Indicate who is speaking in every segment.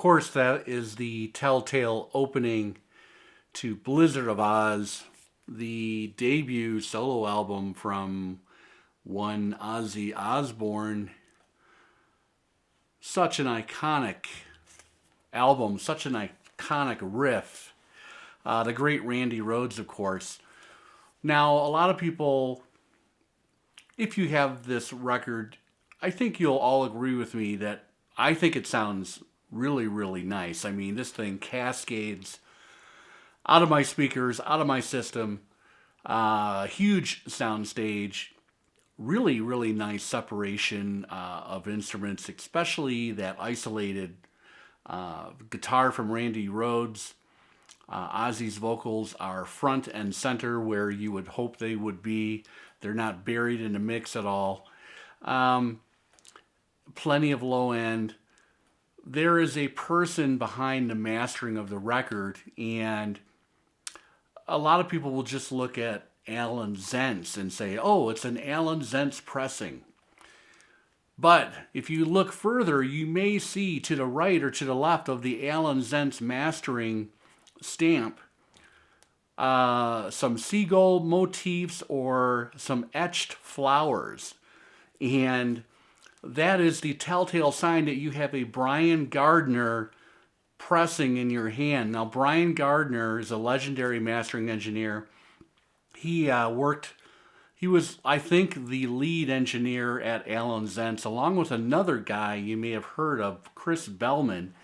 Speaker 1: course, that is the telltale opening to Blizzard of Oz, the debut solo album from one Ozzy Osbourne. Such an iconic album, such an iconic riff. The great Randy Rhoads, of course. Now, a lot of people, if you have this record, I think you'll all agree with me that I think it sounds really, really nice. I mean, this thing cascades out of my speakers, out of my system. Huge sound stage. Really, really nice separation of instruments, especially that isolated guitar from Randy Rhoads. Ozzy's vocals are front and center where you would hope they would be. They're not buried in the mix at all. Plenty of low end. There is a person behind the mastering of the record, and a lot of people will just look at Allen Zentz and say, oh, it's an Allen Zentz pressing. But if you look further, you may see to the right or to the left of the Allen Zentz mastering stamp some seagull motifs or some etched flowers. And that is the telltale sign that you have a Brian Gardner pressing in your hand. Now, Brian Gardner is a legendary mastering engineer. He was, I think, the lead engineer at Allen Zentz, along with another guy you may have heard of, Chris Bellman.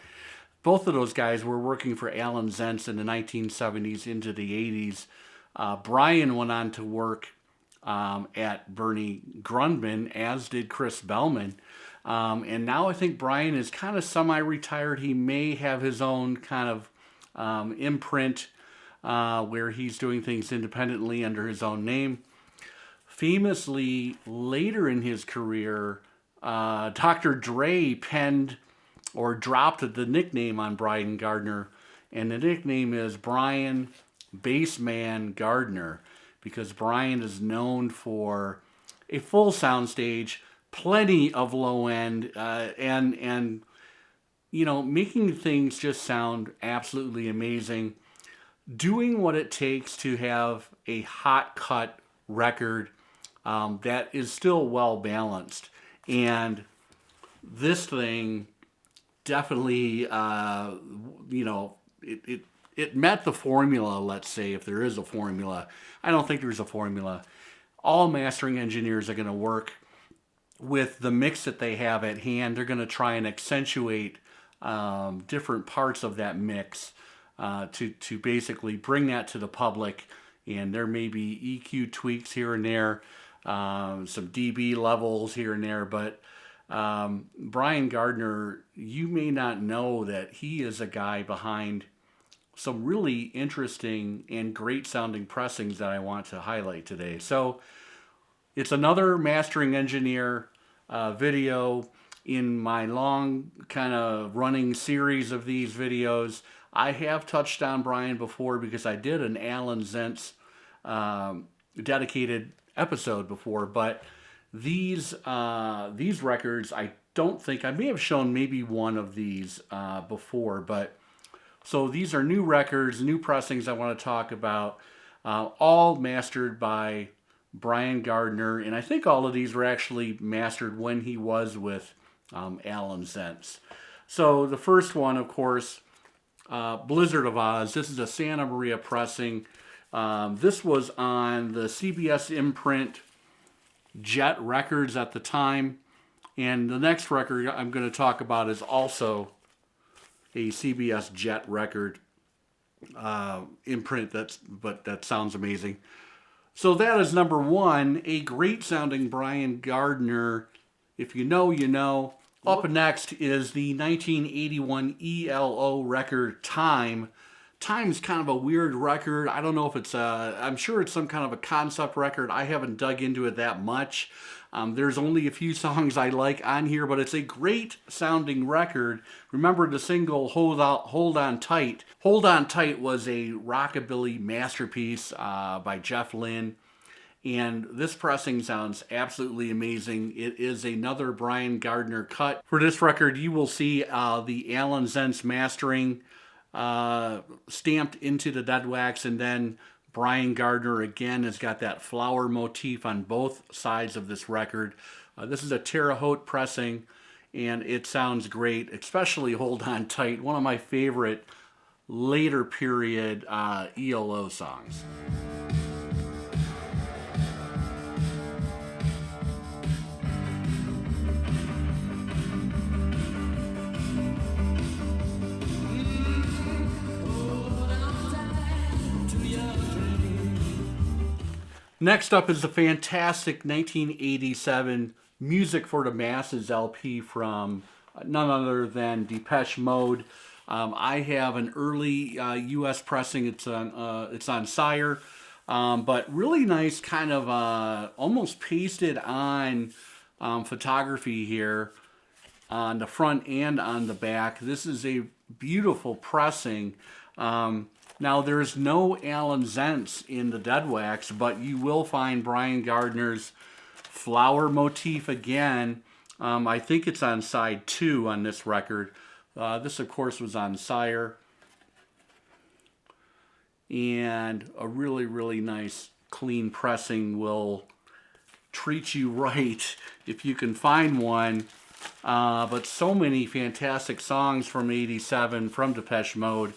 Speaker 1: Both of those guys were working for Allen Zentz in the 1970s into the 80s. Brian went on to work at Bernie Grundman, as did Chris Bellman. And now I think Brian is kind of semi-retired. He may have his own kind of imprint where he's doing things independently under his own name. Famously, later in his career, Dr. Dre penned or dropped the nickname on Brian Gardner, and the nickname is Brian Bassman Gardner, because Brian is known for a full soundstage, plenty of low end, and you know, making things just sound absolutely amazing, doing what it takes to have a hot cut record that is still well balanced. And this thing definitely, you know, it met the formula, let's say, if there is a formula. I don't think there's a formula. All mastering engineers are going to work with the mix that they have at hand. They're going to try and accentuate different parts of that mix to basically bring that to the public. And there may be EQ tweaks here and there, some dB levels here and there, but Brian Gardner, you may not know that he is a guy behind some really interesting and great sounding pressings that I want to highlight today. So it's another mastering engineer video in my long kind of running series of these videos. I have touched on Brian before because I did an Allen Zentz dedicated episode before, but these records, I don't think, I may have shown maybe one of these before, but so these are new records, new pressings I want to talk about, all mastered by Brian Gardner, and I think all of these were actually mastered when he was with Allen Zentz. So the first one, of course, Blizzard of Oz. This is a Santa Maria pressing. This was on the CBS imprint Jet Records at the time, and the next record I'm going to talk about is also a CBS Jet record imprint. But that sounds amazing. So that is number one, a great sounding Brian Gardner. If you know, you know. Up next is the 1981 ELO record Time. Time's kind of a weird record. I don't know if it's I'm sure it's some kind of a concept record. I haven't dug into it that much. There's only a few songs I like on here, but it's a great sounding record. Remember the single Hold On Tight. Hold On Tight was a rockabilly masterpiece by Jeff Lynne. And this pressing sounds absolutely amazing. It is another Brian Gardner cut. For this record, you will see the Allen Zentz mastering stamped into the dead wax, and then Brian Gardner again has got that flower motif on both sides of this record. This is a Terre Haute pressing, and it sounds great, especially Hold On Tight, one of my favorite later period ELO songs. Next up is the fantastic 1987 Music for the Masses LP from none other than Depeche Mode. I have an early U.S. pressing. It's on Sire, but really nice kind of almost pasted on photography here on the front and on the back. This is a beautiful pressing. Now, there's no Allen Zentz in the dead wax, but you will find Brian Gardner's flower motif again. I think it's on side 2 on this record. This, of course, was on Sire. And a really, really nice, clean pressing will treat you right if you can find one. But so many fantastic songs from '87 from Depeche Mode.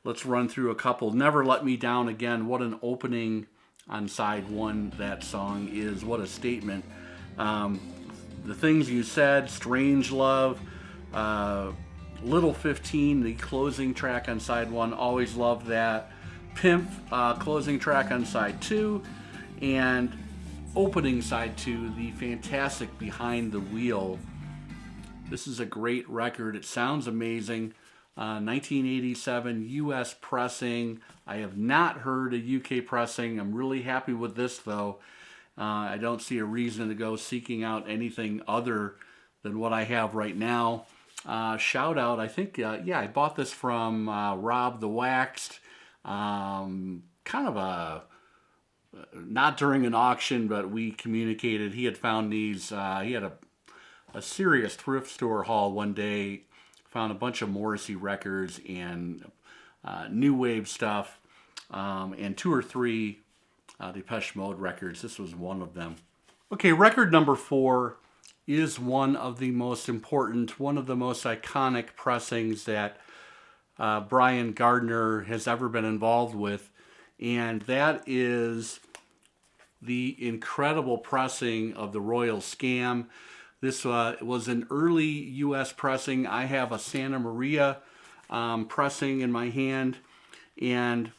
Speaker 1: Let's run through a couple. Never Let Me Down Again. What an opening on side 1 that song is. What a statement. The Things You Said, Strange Love, Little 15, the closing track on side 1. Always loved that. Pimp, closing track on side 2. And opening side 2, the fantastic Behind the Wheel. This is a great record. It sounds amazing. 1987 U.S. pressing. I have not heard a UK pressing. I'm really happy with this, though. I don't see a reason to go seeking out anything other than what I have right now. Shout out, I think, I bought this from Rob the Waxed. Kind of a, not during an auction, but we communicated. He had found these, he had a serious thrift store haul one day. Found a bunch of Morrissey records and new wave stuff, and 2 or 3 Depeche Mode records. This was one of them. Okay, record number 4 is one of the most important, one of the most iconic pressings that Brian Gardner has ever been involved with, and that is the incredible pressing of the Royal Scam. This was an early U.S. pressing. I have a Santa Maria pressing in my hand, and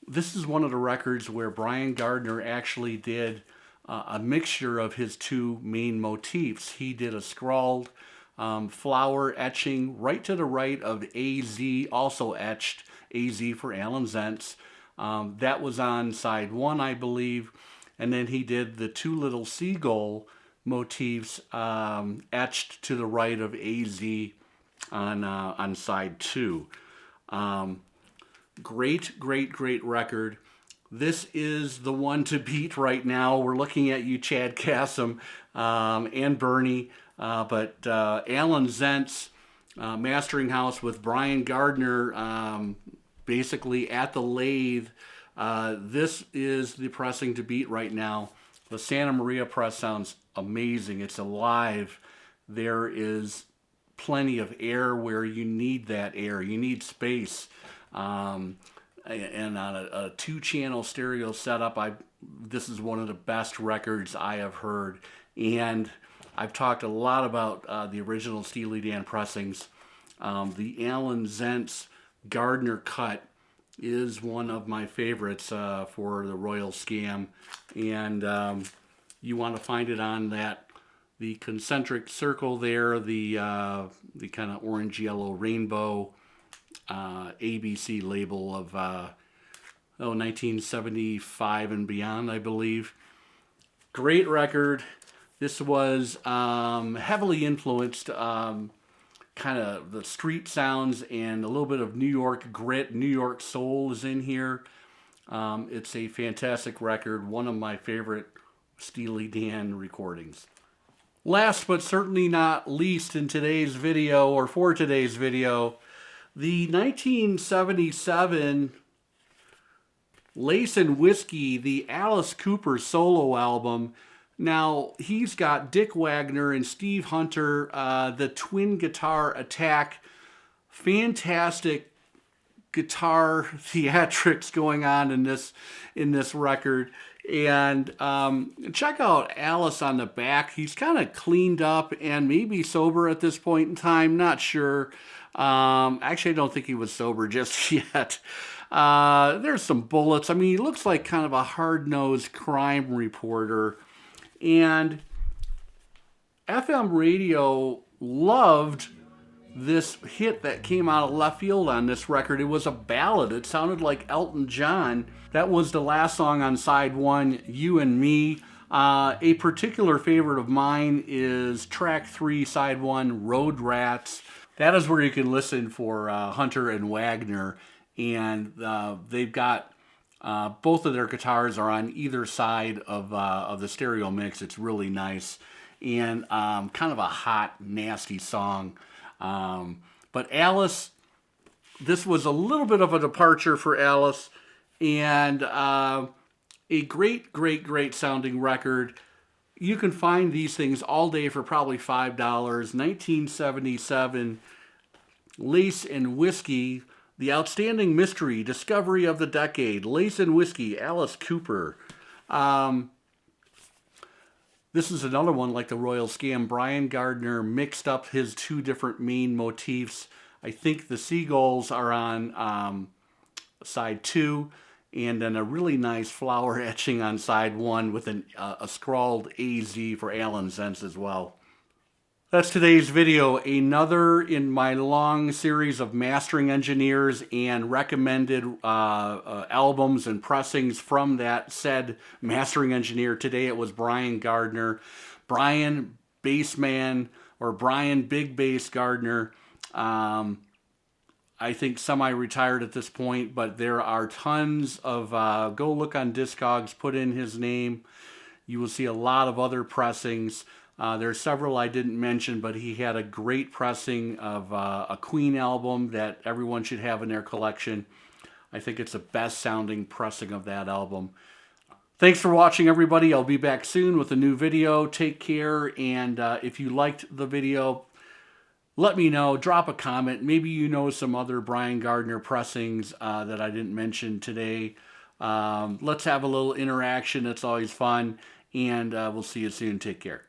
Speaker 1: this is one of the records where Brian Gardner actually did a mixture of his 2 main motifs. He did a scrawled flower etching right to the right of AZ, also etched AZ for Allen Zentz. That was on side 1, I believe, and then he did the 2 little seagull motifs etched to the right of AZ on side 2. Great record. This is the one to beat right now. We're looking at you, Chad Kassem, and Bernie, but Allen Zentz, Mastering House with Brian Gardner basically at the lathe. This is the pressing to beat right now. The Santa Maria press sounds amazing. It's alive. There is plenty of air where you need that air. You need space. And on a 2-channel stereo setup, this is one of the best records I have heard. And I've talked a lot about the original Steely Dan pressings. The Allen Zentz Gardner cut is one of my favorites for the Royal Scam, and you want to find it on the concentric circle there, the kind of orange yellow rainbow ABC label of 1975 and beyond, I believe. Great record. This was heavily influenced. Kind of the street sounds and a little bit of New York grit, New York soul is in here. It's a fantastic record, one of my favorite Steely Dan recordings. Last but certainly not least in today's video, or for today's video, the 1977 Lace and Whiskey, the Alice Cooper solo album. Now, he's got Dick Wagner and Steve Hunter, the twin guitar attack. Fantastic guitar theatrics going on in this record. And check out Alice on the back. He's kind of cleaned up and maybe sober at this point in time. Not sure. Actually, I don't think he was sober just yet. There's some bullets. I mean, he looks like kind of a hard-nosed crime reporter. And FM radio loved this hit that came out of left field on this record. It was a ballad. It sounded like Elton John. That was the last song on side one, You and Me. A particular favorite of mine is track 3, side 1, Road Rats. That is where you can listen for Hunter and Wagner. And they've got both of their guitars are on either side of the stereo mix. It's really nice and kind of a hot, nasty song. But Alice, this was a little bit of a departure for Alice, and a great sounding record. You can find these things all day for probably $5. 1977 Lace and Whiskey. The Outstanding Mystery, Discovery of the Decade, Lace and Whiskey, Alice Cooper. This is another one like the Royal Scam. Brian Gardner mixed up his two different main motifs. I think the seagulls are on side 2, and then a really nice flower etching on side 1 with a scrawled AZ for Allen Zentz as well. That's today's video, another in my long series of mastering engineers and recommended albums and pressings from that said mastering engineer. Today it was Brian Gardner. Brian Bassman, or Brian Big Bass Gardner. I think semi-retired at this point, but there are tons of, go look on Discogs, put in his name. You will see a lot of other pressings. There are several I didn't mention, but he had a great pressing of a Queen album that everyone should have in their collection. I think it's the best sounding pressing of that album. Thanks for watching, everybody. I'll be back soon with a new video. Take care, and if you liked the video, let me know. Drop a comment. Maybe you know some other Brian Gardner pressings that I didn't mention today. Let's have a little interaction. It's always fun, and we'll see you soon. Take care.